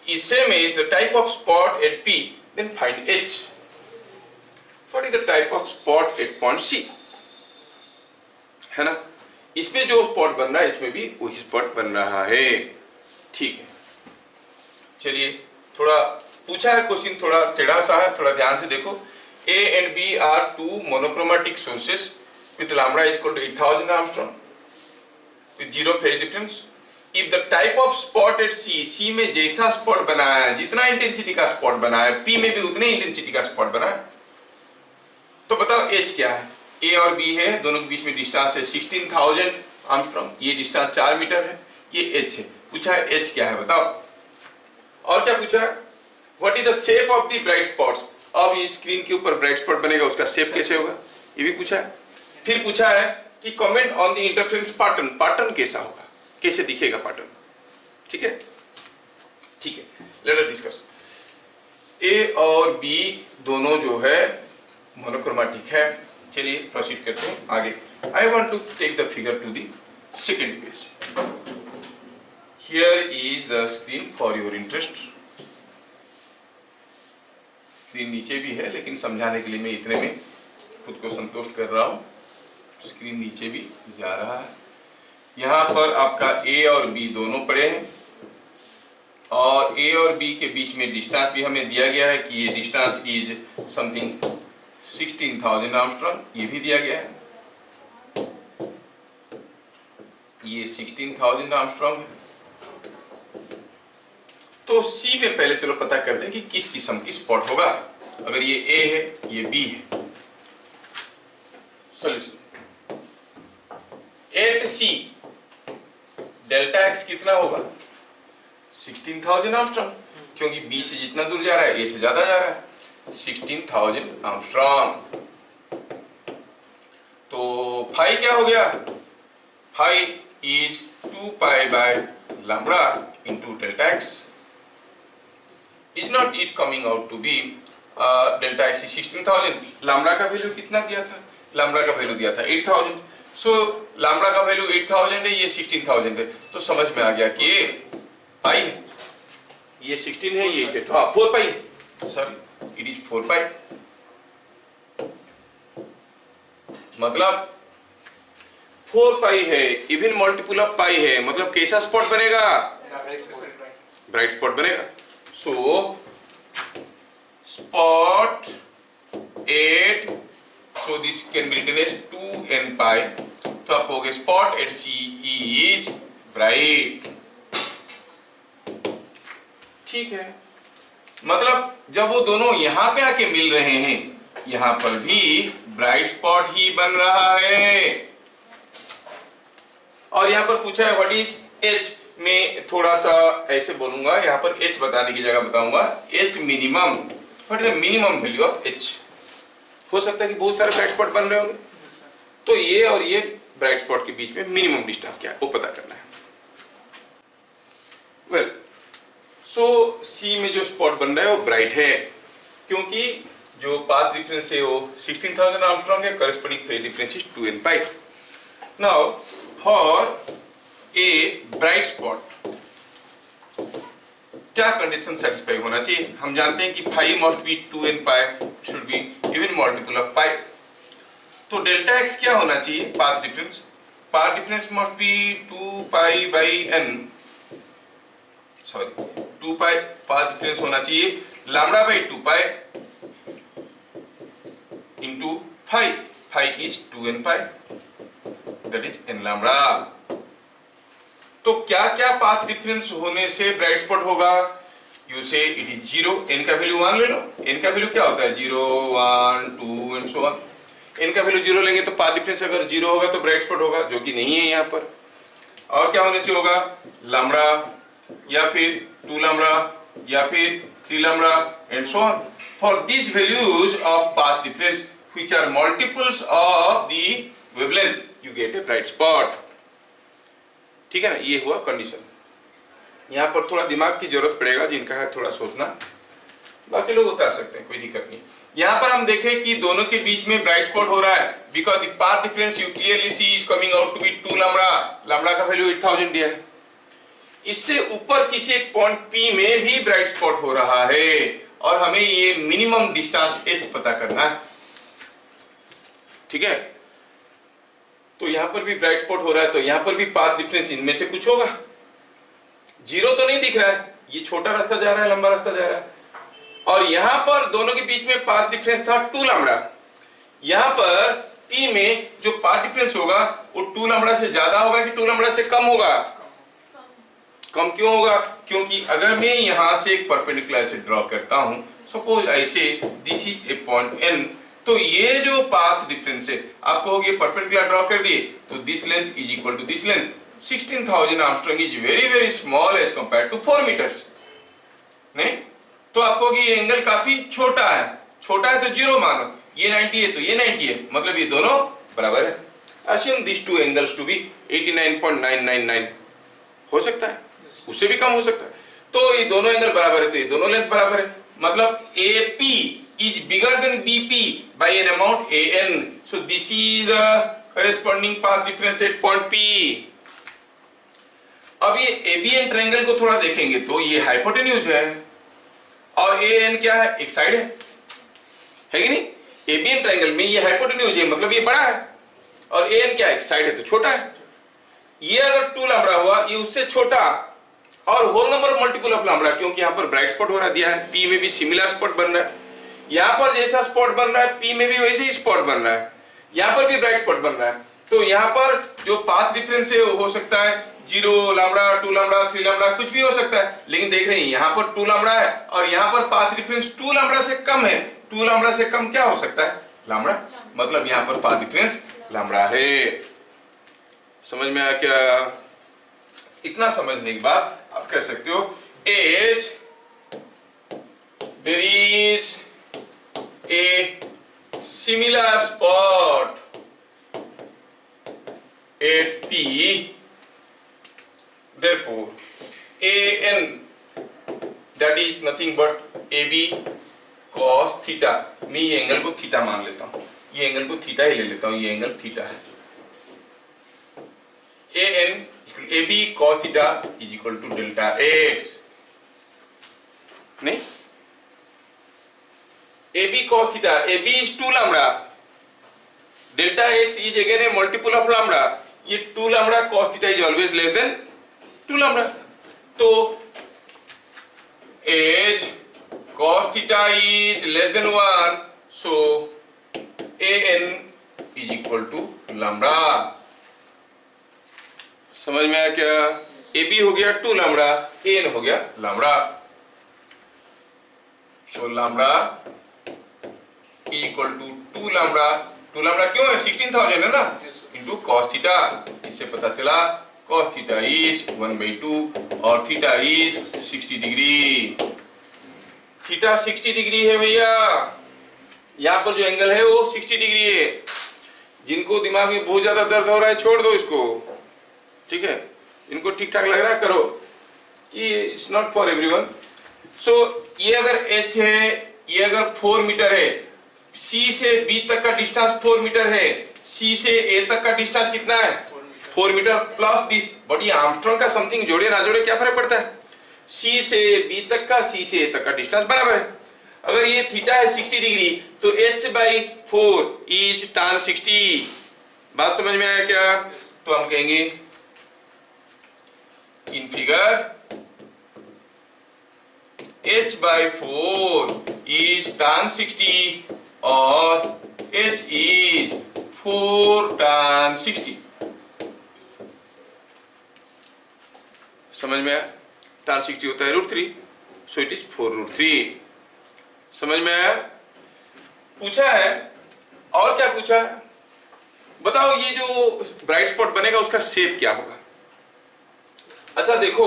is same as the type of spot at P, then find H. What is the type of spot at point C? है ना, इसमें जो spot बन रहा है इसमें भी वही spot बन रहा है। ठीक है, चलिए, थोड़ा पूछा है क्वेश्चन, थोड़ा टेढ़ा सा है, थोड़ा ध्यान से देखो। A and B are two monochromatic sources with lambda is equal to 8,000 Armstrong with zero phase difference. If the type of spot at C में जैसा spot बनाया है, जितना इंटेंसिटी का spot बनाया है, P में भी उतने इंटेंसिटी का spot बना है, तो बताओ H क्या है? A और B है, दोनों के बीच में डिस्टेंस है 16,000 Armstrong, ये डिस्टेंस 4 मीटर है, ये H है। पूछा है H क्या है, बताओ। और क्या पूछा है? What is the shape of the bright spots? अब ये स्क्रीन के ऊपर ब्राइट स्पॉट बनेगा, उसका शेप कैसे होगा, ये भी पूछा है। फिर पूछा है कि comment on the interference pattern, pattern कैसा होगा, कैसे दिखेगा पैटर्न। ठीक है, ठीक है, लेट अस डिस्कस। ए और बी दोनों जो है मोनोक्रोमैटिक है। चलिए प्रोसीड करते हैं आगे। I want to take the figure to the second page. Here is the screen for your interest. Screen नीचे भी है, लेकिन समझाने के लिए मैं इतने में खुद को संतुष्ट कर रहा हूँ। स्क्रीन नीचे भी जा रहा है। यहाँ पर आपका ए और बी दोनों पड़े हैं, और ए और बी के बीच में डिस्टेंस भी हमें दिया गया है कि ये डिस्टेंस इज समथिंग 16,000 आर्मस्ट्रांग, ये भी दिया गया है, ये 16,000 आर्मस्ट्रांग है। तो सी में पहले चलो पता करते हैं कि किस किस्म की स्पॉट होगा। अगर ये ए है, ये बी है। Solution, at C delta x कितना होगा? 16,000 आर्मस्ट्रांग, क्योंकि बी से जितना दूर जा रहा है ए से ज्यादा जा रहा है, 16,000 आर्मस्ट्रांग। फाई क्या हो गया, phi is 2 pi by lambda into delta x. Is not it coming out to be delta x is 16,000। Lambda का वैल्यू कितना दिया था, लैम्ब्डा का वैल्यू दिया था 8,000। सो लैम्ब्डा का वैल्यू 8,000 है, ये 16,000 है, तो समझ में आ गया कि ये पाई है, ये 16 है, ये 8 है, हाँ 4 पाई, सॉरी इट इज 4 पाई। मतलब 4 पाई है, इवन मल्टीपल ऑफ पाई है, मतलब कैसा स्पॉट बनेगा, ब्राइट स्पॉट बनेगा। सो spot 8, so this can be written as 2n pi, तो आप कहोगे spot at C is bright। ठीक है, मतलब जब वो दोनों यहां पे आके मिल रहे हैं, यहां पर भी ब्राइट स्पॉट ही बन रहा है। और यहां पर पूछा है व्हाट इज H, में थोड़ा सा ऐसे बोलूंगा, यहां पर H बताने की जगह बताऊंगा H minimum, what is the minimum value of H। हो सकता है कि बहुत सारे ब्राइट स्पॉट बन रहे होंगे, तो ये और ये ब्राइट स्पॉट के बीच में मिनिमम डिस्टेंस क्या है वो पता करना है। वेल, सो C में जो स्पॉट बन रहा है वो ब्राइट है, क्योंकि जो पाथ डिफरेंस है वो 16,000 आर्मस्ट्रॉन्ग है, corresponding phase difference is 2n pi. Now for a bright spot क्या कंडीशन सेटिस्फाई होना चाहिए, हम जानते हैं कि phi must be 2n pi, should be even multiple of pi. तो डेल्टा एक्स क्या होना चाहिए, path difference, path difference must be 2 pi by n, sorry 2 pi, path difference होना चाहिए lambda by 2 pi into phi, phi is 2n pi, that is n lambda. तो क्या क्या path difference होने से ब्राइट स्पॉट होगा, यू से it is 0, n का वैल्यू 1 ले लो, n का वैल्यू क्या होता है 0 1 2 एंड सो ऑन, n का वैल्यू 0 लेंगे तो पाथ डिफरेंस अगर 0 होगा तो ब्राइट स्पॉट होगा, जो कि नहीं है यहाँ पर। और क्या होने से होगा, लैम्ब्डा या फिर 2 लैम्ब्डा या फिर 3 lambda and so on. For this values of path difference which are multiples of the wavelength you get a bright spot. ठीक है ना, ये हुआ कंडीशन। यहाँ पर थोड़ा दिमाग की जरूरत पड़ेगा, जिनका है थोड़ा सोचना, बाकी लोग उतार सकते हैं, कोई दिक्कत नहीं। यहाँ पर हम देखें कि दोनों के बीच में ब्राइट स्पॉट हो रहा है, because the path difference you clearly see is coming out to be 2 lambda, lambda का वैल्यू 8,000 दिया है। इससे ऊपर किसी एक पॉइंट P में भी ब्राइट स्पॉट हो रहा है, और हमें ये मिनिमम डिस्टेंस H पता करना है। ठीक है, तो यहां पर भी ब्राइट स्पॉट हो रहा है, तो यहां पर भी पाथ डिफरेंस इनमें से कुछ होगा। 0 तो नहीं दिख रहा है, ये छोटा रास्ता जा रहा है, लंबा रास्ता जा रहा है, और यहां पर दोनों के बीच में पाथ डिफरेंस था 2 लैम्ब्डा। यहां पर P में जो पाथ डिफरेंस होगा वो 2 लैम्ब्डा से ज्यादा होगा कि 2 लैम्ब्डा से कम होगा, कम क्यों होगा, क्योंकि अगर मैं यहां से एक परपेंडिकुलर से ड्रॉ करता हूं, सपोज ऐसे this is a point N, तो ये जो पाथ डिफरेंस है, आप कहोगे परपेंडिकुलर ड्रॉ कर दिए तो this length is equal to this length, 16,000 Armstrong is very very small as compared to 4 meters, नहीं? तो आप कहोगे ये एंगल काफी छोटा है, छोटा है तो 0 मानो, ये 90 है तो ये 90 है, मतलब ये दोनों बराबर है। Assume this two angles to be 89.999, हो सकता है, उससे भी कम हो सकता है, तो ये दोनों एंगल बराबर है, तो ये दोनों लेंथ बराबर है, मतलब AP is bigger than BP by an amount AN, so this is the corresponding path difference at point P। अब ये ABN ट्रायंगल को थोड़ा देखेंगे तो ये हाइपोटेन्यूज है, और AN क्या है, एक साइड है कि नहीं? ABN ट्रायंगल में ये हाइपोटेन्यूज है, मतलब ये बड़ा है, और AN क्या है, एक साइड है तो छोटा है। ये अगर 2 लैम्ब्डा हुआ, ये उससे छोटा, और whole number multiple of lambda, क्योंकि यहाँ पर ब्राइट स्पॉट हो रहा दिया है, P में भी सिमिलर स्पॉट बन रहा है, यहाँ पर जैसा स्पॉट बन रहा है P में भी वैसे ही स्पॉट बन रहा है, यहाँ पर भी ब्राइट स्पॉट बन रहा है, तो यहाँ पर जो पाथ डिफरेंस है वो हो सकता है 0 लैम्ब्डा 2 लैम्ब्डा 3 लैम्ब्डा कुछ भी हो सकता है, लेकिन देख रहे हैं यहाँ पर 2 लैम्ब्डा है और यहाँ पर पाथ डिफरेंस 2 लैम्ब्डा से कम है। 2 लैम्ब्डा से कम क्या हो सकता है, लैम्ब्डा, मतलब यहाँ पर पाथ डिफरेंस लैम्ब्डा है। समझ में आया क्या? इतना समझने के बाद आप कह सकते हो as there is a similar spot 8p, therefore an, that is nothing but AB cos theta. मैं ये एंगल को थीटा मान लेता हूं, ये एंगल को थीटा ही ले लेता हूं, ये एंगल थीटा है। an AB cos theta is equal to delta x, नहीं AB cos theta, AB is 2 lambda, delta x is again a multiple of lambda, ये 2 lambda cos theta is always less than 2 lambda, तो as cos theta is less than 1, so an is equal to lambda। समझ में आया क्या? AB हो गया 2 lambda, an हो गया lambda, so lambda equal to 2 lambda. 2 lambda क्यों है? 16,000 है ना, इंटू कॉस थीटा। इससे पता चला कॉस थीटा इज 1/2 और theta is 60 degree. Theta 60 degree है भैया, यहाँ पर जो एंगल है वो 60 डिग्री है। जिनको दिमाग में बहुत ज्यादा दर्द हो रहा है छोड़ दो इसको, ठीक है? इनको ठीक ठाक लग रहा है करो, कि इट्स नॉट फॉर एवरीवन। सो ये अगर h है, ये अगर 4 मीटर है, C से B तक का डिस्टेंस 4 मीटर है, C से A तक का डिस्टेंस कितना है? 4 मीटर प्लस दिस, बट ये आर्मस्ट्रांग का समथिंग जोड़े ना जोड़े क्या फर्क पड़ता है? C से B तक का, C से A तक का डिस्टेंस बराबर है। अगर ये थीटा है 60 डिग्री, तो h/4 इज tan 60। बात समझ में आया क्या? तो हम कहेंगे in figure h/4 is tan 60 और h is 4 tan 60। समझ में आया? tan 60 होता है √3, so it is 4√3। समझ में आया? पूछा है, और क्या पूछा है बताओ? ये जो ब्राइट स्पॉट बनेगा उसका शेप क्या होगा? अच्छा देखो,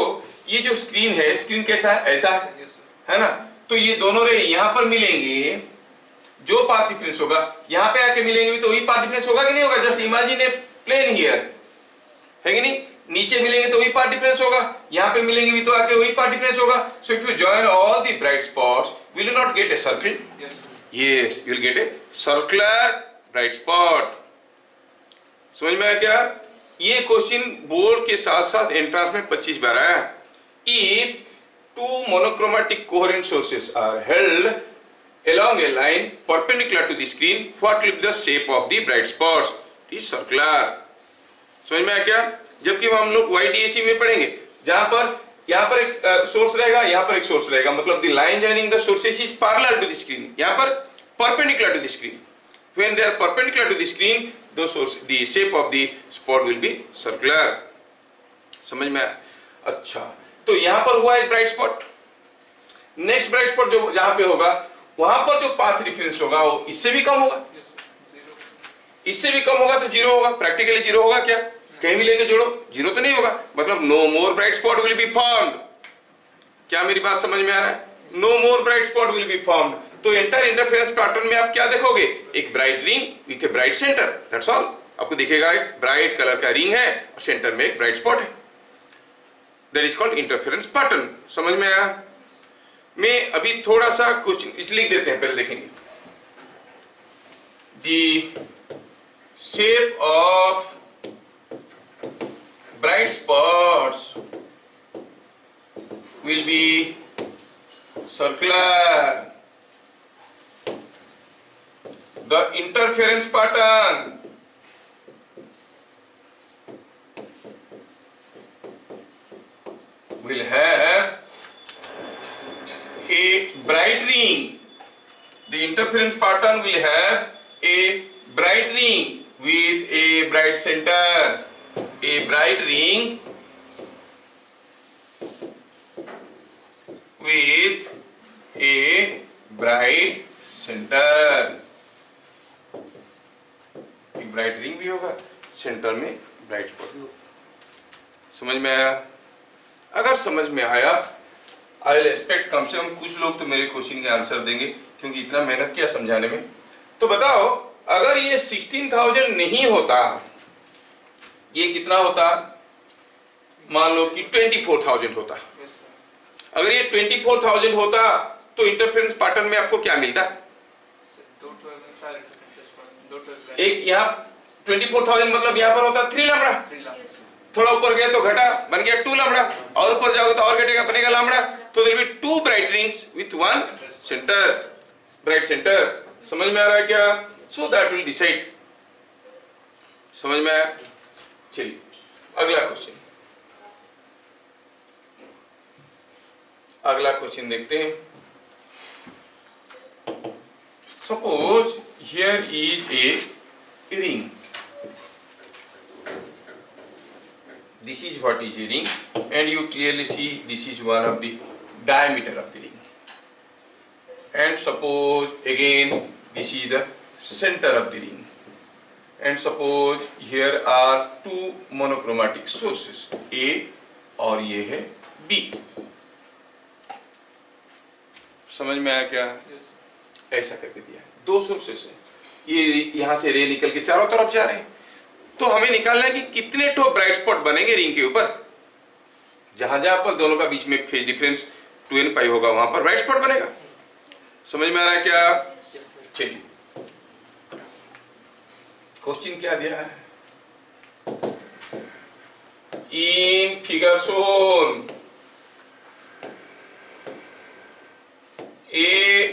ये जो स्क्रीन है, स्क्रीन कैसा है? ऐसा है ना? तो ये दोनों रे यहां पर मिलेंगे, जो पाथ डिफरेंस होगा यहां पे आके मिलेंगे भी तो वही पाथ डिफरेंस होगा कि नहीं होगा? Just imagine a plane here, है कि नहीं? नीचे मिलेंगे तो वही पाथ डिफरेंस होगा, यहां पे मिलेंगे भी तो आके वही पाथ डिफरेंस होगा। So if you join all the bright spots, will you not gate a circle? Yes, you will get a circular bright spot. समझ में आया क्या? ये क्वेश्चन बोर्ड के साथ साथ एंट्रेंस में 25 बार आया। If two monochromatic coherent sources are held along a line perpendicular to the screen, what will be the shape of the bright spots? It is circular। समझ में आया क्या? जबकि हम लोग YDAC में पढ़ेंगे, जहां पर यहाँ पर एक सोर्स रहेगा, यहाँ पर एक सोर्स रहेगा, मतलब the line joining the sources is parallel to the screen, यहाँ पर perpendicular to the screen। When they are perpendicular to the screen, the shape of the spot will be circular। समझ में आया? अच्छा, तो यहां पर हुआ एक bright spot. Next bright spot जो जहां पे होगा, वहां पर जो पाथ डिफरेंस होगा वो इससे भी कम होगा, इससे भी कम होगा, तो जीरो होगा। प्रैक्टिकली जीरो होगा क्या? कहीं भी लेके जोड़ो, जीरो तो नहीं होगा, मतलब no more bright spot will be formed. क्या मेरी बात समझ में आ रहा है? No more bright spot will be formed. तो एंटायर इंटरफेरेंस पैटर्न में आप क्या देखोगे? एक bright ring with a bright centre, that's all. आपको दिखेगा एक ब्राइट कलर का रिंग है और सेंटर में एक ब्राइट स्पॉट है, that is called interference pattern. समझ में आया? मैं अभी थोड़ा सा कुछ इस लिख देते हैं, पहले देखेंगे। The shape of bright spots will be circular. The interference pattern will have a bright ring. The interference pattern will have a bright ring with a bright center. A bright ring with a bright center. एक bright ring भी होगा, centre में bright spot भी होगा। समझ में आया? अगर समझ में आया, आई विल एक्सपेक्ट कम से कम कुछ लोग तो मेरे क्वेश्चन के आंसर देंगे, क्योंकि इतना मेहनत किया समझाने में। तो बताओ, अगर ये 16,000 नहीं होता ये कितना होता, मान लो कि 24,000 होता। yes sir, अगर ये 24,000 होता तो इंटरफेरेंस पैटर्न में आपको क्या मिलता? sir, 212 centimeters per minute, 212 एक यहाँ 24,000 मतलब यहाँ पर होता 3 लैम्बडा, 3 lambda, Yes. थोड़ा ऊपर गया तो घटा, बन गया 2 लैम्बडा, और ऊपर जाओगे तो और घटेगा, बनेगा लैम्बडा। तो there will be 2 bright rings with 1 centre, bright centre. समझ में आ रहा है क्या? So that will decide. समझ में आया? चलिए अगला क्वेश्चन, अगला क्वेश्चन देखते हैं। Suppose here is a ring, this is what is a ring, and you clearly see this is one of the diameter of the ring, and suppose again this is the center of the ring, and suppose here are two monochromatic sources A और ये है B। समझ में आया क्या? yes sir, ऐसा करके दिया है, दो सोर्सेस हैं, ये यहाँ से रे निकल के चारों तरफ जा रहे हैं, तो हमें निकालना है कि कितने ठो ब्राइट स्पॉट बनेंगे रिंग के ऊपर। जहां जहां पर दोनों का बीच में फेज डिफरेंस 2n पाई होगा वहां पर ब्राइट स्पॉट बनेगा। समझ में आ रहा है क्या? yes sir, चलिए क्वेश्चन क्या दिया है? In figure shown A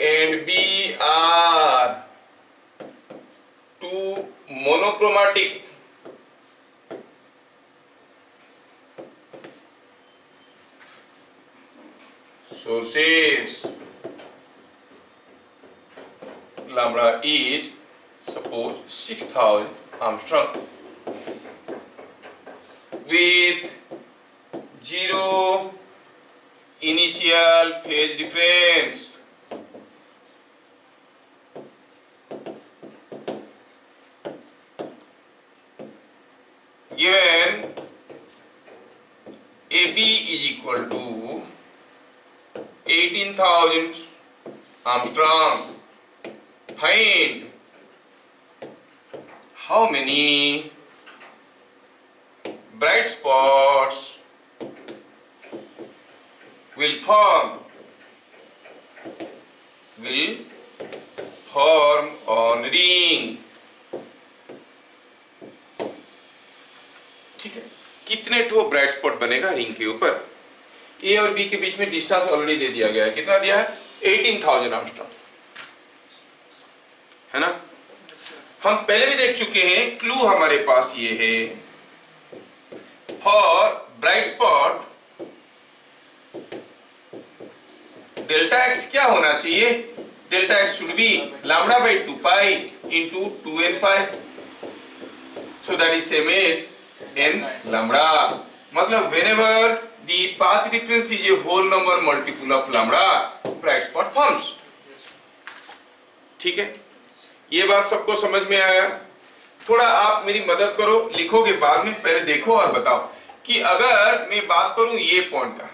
and B are two monochromatic sources. Lambda is suppose 6,000 Armstrong with 0 initial phase difference. Given AB is equal to 18,000 Armstrong, find how many bright spots will form on ring। ठीक है, कितने ठो bright spot बनेगा ring के ऊपर? ए और B के बीच में डिस्टेंस ऑलरेडी दे दिया गया है, कितना दिया है? 18,000 आर्मस्ट्रांग, है ना? हम पहले भी देख चुके हैं, क्लू हमारे पास ये है, for bright spot delta x क्या होना चाहिए? Delta x should be lambda by 2 pi into 2n pi, so that is same as n lambda। मतलब whenever the path difference is a whole number multiple of lambda, bright spot forms। ठीक है, ये बात सबको समझ में आया? थोड़ा आप मेरी मदद करो, लिखोगे बाद में, पहले देखो और बताओ कि अगर मैं बात करूं ये पॉइंट का,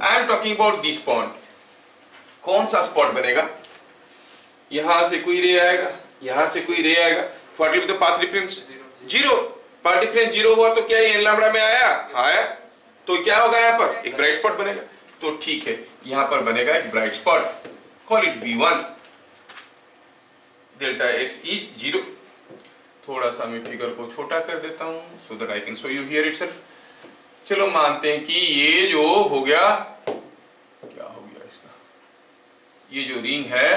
I am talking about this point, कौन सा स्पॉट बनेगा? यहां से कोई रे आएगा, यहां से कोई रे आएगा, what will be the path difference? 0। Path difference 0 हुआ तो क्या ये n लैम्डा में आया, तो क्या होगा? यहाँ पर एक ब्राइट स्पॉट बनेगा। तो ठीक है, यहाँ पर बनेगा एक bright spot, call it B1, delta x is 0। थोड़ा सा मैं फिगर को छोटा कर देता हूँ so that I can show you here itself. चलो मानते हैं कि ये जो हो गया, क्या हो गया इसका, ये जो रिंग है,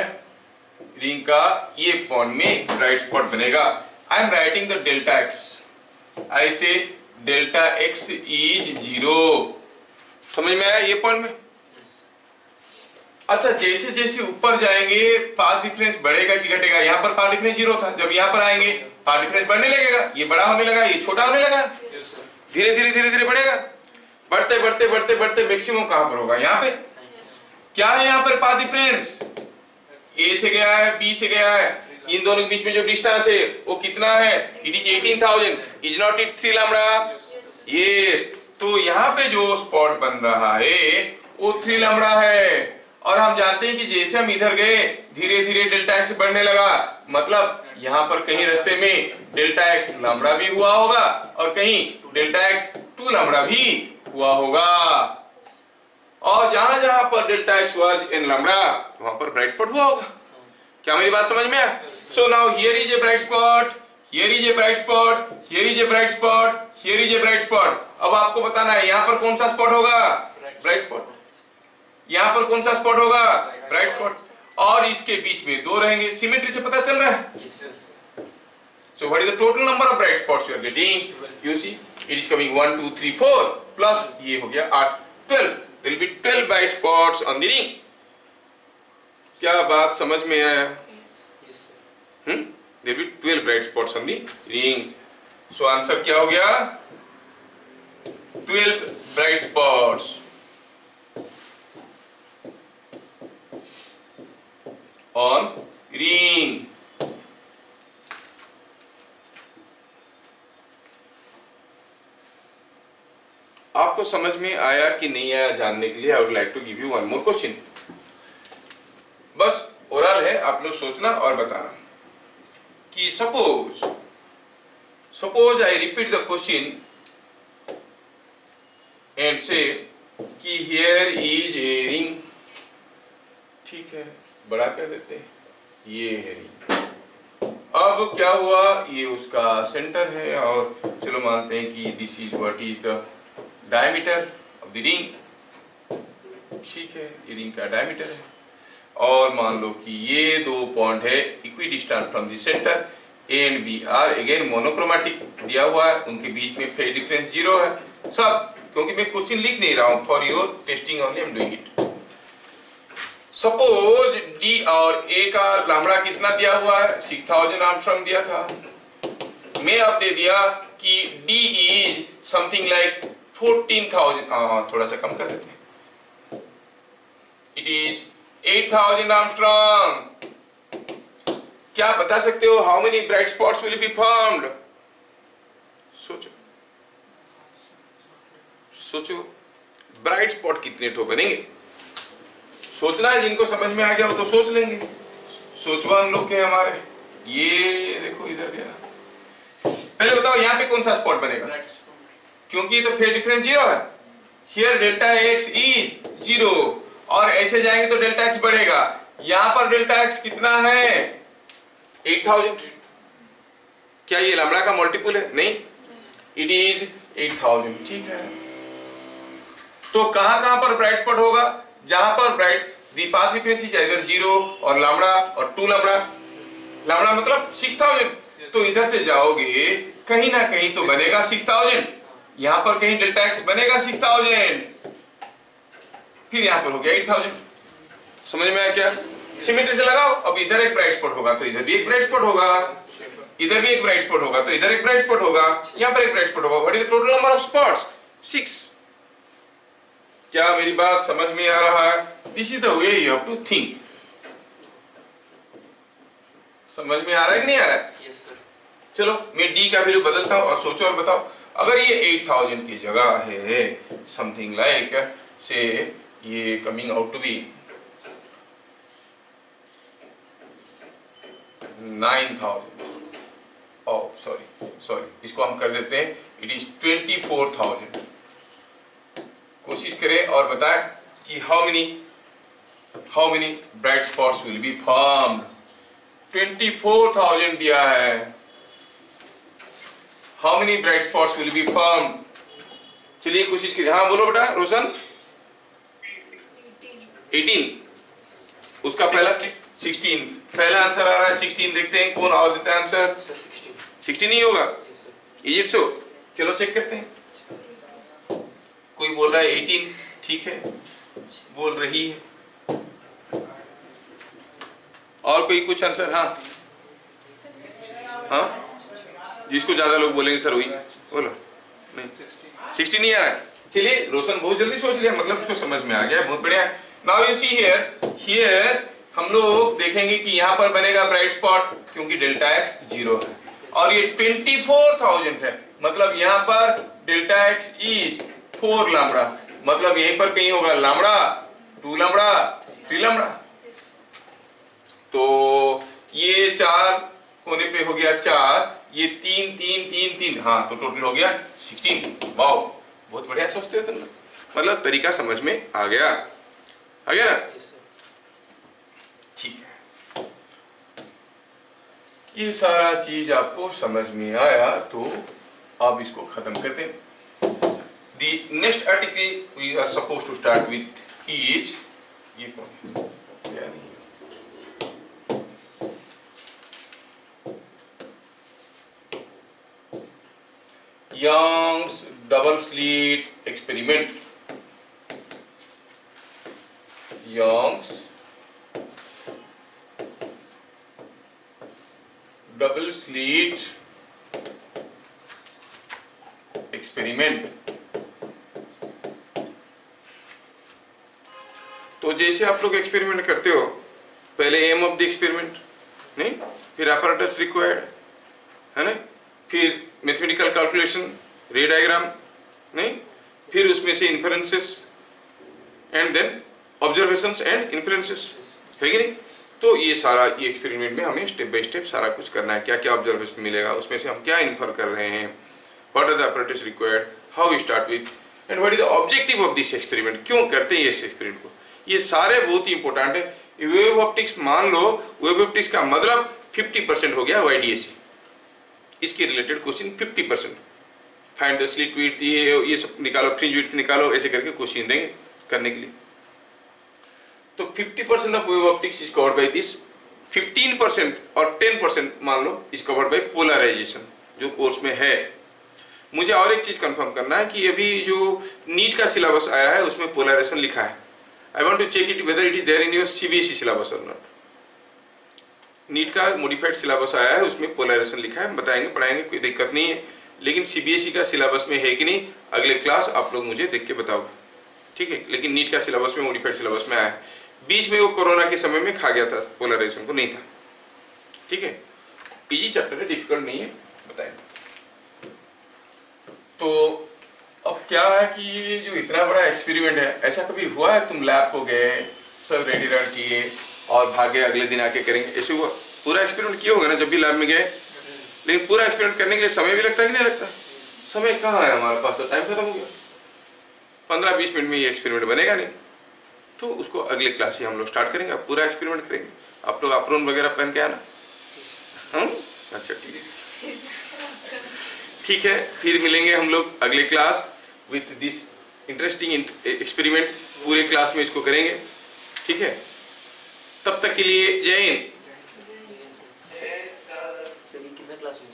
रिंग का ये पॉइंट में ब्राइट स्पॉट बनेगा। I am writing the delta x, I say delta x is 0। समझ में आया ये पॉइंट में? अच्छा, जैसे जैसे ऊपर जाएंगे पाथ डिफरेंस बढ़ेगा कि घटेगा? यहाँ पर पाथ डिफरेंस 0 था, जब यहाँ पर आएंगे पाथ डिफरेंस बढ़ने लगेगा, ये बड़ा होने लगा, ये छोटा होने लगा, धीरे धीरे धीरे धीरे बढ़ेगा, बढ़ते बढ़ते बढ़ते बढ़ते मैक्सिमम कहां पर होगा? यहाँ पे। क्या है यहाँ पर पाथ डिफरेंस? ए से गया है, बी से गया है, इन दोनों के बीच में जो डिस्टेंस है वो कितना है? It is 18,000। Is not it 3 lambda? Yes. तो यहाँ पे जो स्पॉट बन रहा है वो 3 लैम्डा है, और हम जानते हैं कि जैसे हम इधर गए धीरे धीरे डेल्टा एक्स बढ़ने लगा, मतलब यहाँ पर कहीं रास्ते में डेल्टा एक्स लैम्बडा भी हुआ होगा और कहीं डेल्टा एक्स 2 लैम्बडा भी हुआ होगा, और जहां जहां पर delta x was in lambda वहां पर ब्राइट स्पॉट हुआ होगा। क्या मेरी बात समझ में आया? So now here is a bright spot, here is a bright spot, here is a bright spot, here is a bright spot. अब आपको बताना है यहाँ पर कौन सा स्पॉट होगा, ब्राइट स्पॉट। यहाँ पर कौन सा स्पॉट होगा, ब्राइट स्पॉट, और इसके बीच में दो रहेंगे। सिमेट्री से पता चल रहा है। So what is the total number of bright spots you are getting? You see, it is coming 1, 2, 3, 4 plus ये हो गया 8, 12. There will be 12 bright spots on the ring. क्या बात समझ में आया? There will be 12 bright spots on the ring. So answer क्या हो गया? 12 bright spots on ring. आपको समझ में आया कि नहीं आया जानने के लिए I would like to give you one more question. बस ओरल है, आप लोग सोचना और बताना कि suppose I repeat the question and say कि हियर इज ए रिंग, ठीक है, बड़ा कर देते हैं, ये है रिंग। अब क्या हुआ, ये उसका सेंटर है और चलो मानते हैं कि this is what is the diameter of the ring, ठीक है, ये रिंग का डायमीटर है, और मान लो कि ये दो पॉइंट है equidistant from the centre, A and B are again monochromatic दिया हुआ है, उनके बीच में फेज डिफरेंस 0 है सब, क्योंकि मैं क्वेश्चन लिख नहीं रहा हूं, for your testing only I am doing it. Suppose D और ए का लैम्बडा कितना दिया हुआ है, 6000 आर्मस्ट्रांग दिया था, मैं अब दे दिया कि डी इज समथिंग लाइक 14,000, थोड़ा सा कम कर देते हैं, इट इज 8,000 आर्मस्ट्रांग। क्या बता सकते हो how many bright spots will be formed? सोचो सोचो, ब्राइट स्पॉट कितने ठो बनेंगे? सोचना है, जिनको समझ में आ गया वो तो सोच लेंगे। सोचवान लोग के हमारे, ये देखो इधर गया, पहले बताओ यहाँ पे कौन सा स्पॉट बनेगा, क्योंकि ये तो फेज डिफरेंस 0 है, हियर डेल्टा एक्स इज 0, और ऐसे जाएंगे तो डेल्टा एक्स बढ़ेगा, यहां पर डेल्टा एक्स कितना है, 8000। क्या ये लैम्बडा का मल्टीपल है? नहीं, इट इज 8000, ठीक है। तो कहां पर ब्राइट स्पॉट होगा, जहां पर write the path difference is either 0 और लैम्बडा और 2 लैम्बडा, लैम्बडा मतलब 6000, तो इधर से जाओगे कहीं ना कहीं तो बनेगा 6000, यहां पर कहीं डेल्टा एक्स बनेगा 6000, फिर यहां पर हो गया 8000। समझ में आया क्या? सिमेट्री से लगाओ, अब इधर एक ब्राइट स्पॉट होगा तो इधर भी एक ब्राइट स्पॉट होगा, इधर भी एक ब्राइट स्पॉट होगा तो इधर एक ब्राइट स्पॉट होगा, यहां पर एक ब्राइट स्पॉट होगा। What is the total number of spots? 6। क्या मेरी बात समझ में आ रहा है? This is the way you have to think. समझ में आ रहा है कि नहीं आ रहा है? Yes sir. चलो मैं डी का वैल्यू बदलता हूं और सोचो और बताओ, अगर ये 8000 की जगह है समथिंग लाइक से ये coming out to be 9000, oh sorry इसको हम कर देते हैं, इट इज 24,000। कोशिश करें और बताएं कि how many bright spots will be formed. 24,000 दिया है, how many bright spots will be formed? चलिए कोशिश करिए, हाँ बोलो बेटा रोशन। 18, उसका पहला 16, पहला आंसर आ रहा है 16, देखते हैं कौन और देता है आंसर। 16 ही होगा, इज इट सो? चलो चेक करते हैं। कोई बोल रहा है 18, ठीक है, बोल रही है, और कोई कुछ आंसर? हाँ, जिसको ज्यादा लोग बोलेंगे सर वही बोलो। नहीं 16 नहीं आ रहा है। चलिए रोशन बहुत जल्दी सोच लिया, मतलब उसको समझ में आ गया, बहुत बढ़िया। नाउ यू सी हियर हम लोग देखेंगे कि यहाँ पर बनेगा ब्राइट स्पॉट, क्योंकि डेल्टा एक्स 0 है, और ये 24,000 है, मतलब यहाँ पर डेल्टा एक्स इज 4 लैम्बडा, मतलब यहीं पर कहीं होगा लैम्बडा, 2 लैम्बडा, 3 लैम्बडा। तो ये 4 कोने पे हो गया 4, ये 3 3 3 3, हाँ तो टोटल हो गया 16। वाओ, बहुत बढ़िया सोचते हो तुम लोग, मतलब तरीका समझ में आ गया ना? ठीक है, ये सारा चीज आपको समझ में आया तो अब इसको खत्म करते हैं। The next article we are supposed to start with is, ये कौन है? Young's double slit experiment. Young's double slit experiment. तो जैसे आप लोग एक्सपेरिमेंट करते हो, पहले एम ऑफ द एक्सपेरिमेंट नहीं, फिर apparatus रिक्वायर्ड है ना, फिर मैथमेटिकल कैलकुलेशन, रे डायग्राम नहीं, फिर उसमें से inferences and then observations and inferences, है कि नहीं? तो ये सारा ये एक्सपेरिमेंट में हमें स्टेप बाय स्टेप सारा कुछ करना है, क्या क्या ऑब्जर्वेशन मिलेगा, उसमें से हम क्या इन्फर कर रहे हैं, what are the apparatus required, how we start with and what is the objective of this experiment, क्यों करते हैं इस एक्सपेरिमेंट को, ये सारे बहुत ही इंपॉर्टेंट है। वेव ऑप्टिक्स मान लो, वेव ऑप्टिक्स का मतलब 50% हो गया YDAC, इसके related question 50%, find the slit width, ये सब निकालो, फ्रिंज विड्थ निकालो, ऐसे करके क्वेश्चन देंगे करने के लिए। तो 50% of wave optics is covered by this, 15% और 10% मान लो इज कवर्ड बाय पोलराइजेशन, जो कोर्स में है। मुझे और एक चीज कंफर्म करना है कि अभी जो नीट का सिलेबस आया है उसमें पोलराइजेशन लिखा है, I want to check it whether it is there in your CBSE syllabus और नॉट। नीट का मॉडिफाइड सिलेबस आया है, उसमें पोलराइजेशन लिखा है, बताएंगे पढ़ाएंगे, कोई दिक्कत नहीं है, लेकिन CBSE का सिलेबस में है कि नहीं, अगले क्लास आप लोग मुझे देख के बताओगे, ठीक है? लेकिन नीट का सिलेबस में, मॉडिफाइड सिलेबस में आया है, बीच में वो कोरोना के समय में खा गया था, पोलराइजेशन को नहीं था, ठीक है? इजी चैप्टर है, डिफिकल्ट नहीं है, बताएंगे। तो अब क्या है कि ये जो इतना बड़ा एक्सपेरिमेंट है, ऐसा कभी हुआ है तुम लैब को गए, सब रेडी रन किए और भागे, अगले दिन आके करेंगे, ऐसे हुआ? पूरा एक्सपेरिमेंट किया होगा ना जब भी लैब में गए, लेकिन पूरा एक्सपेरिमेंट करने के लिए समय भी लगता है कि नहीं लगता? समय कहाँ है हमारे पास, तो टाइम खत्म हो गया, 15-20 मिनट में ये एक्सपेरिमेंट बनेगा नहीं, तो उसको अगले क्लास से हम लोग स्टार्ट करेंगे, अब पूरा एक्सपेरिमेंट करेंगे। आप लोग अप्रोन वगैरह पहन के आना, अच्छा ठीक है, फिर मिलेंगे हम लोग अगले class with this interesting experiment, पूरे क्लास में इसको करेंगे, ठीक है? तब तक के लिए जय हिंद। कितना क्लास में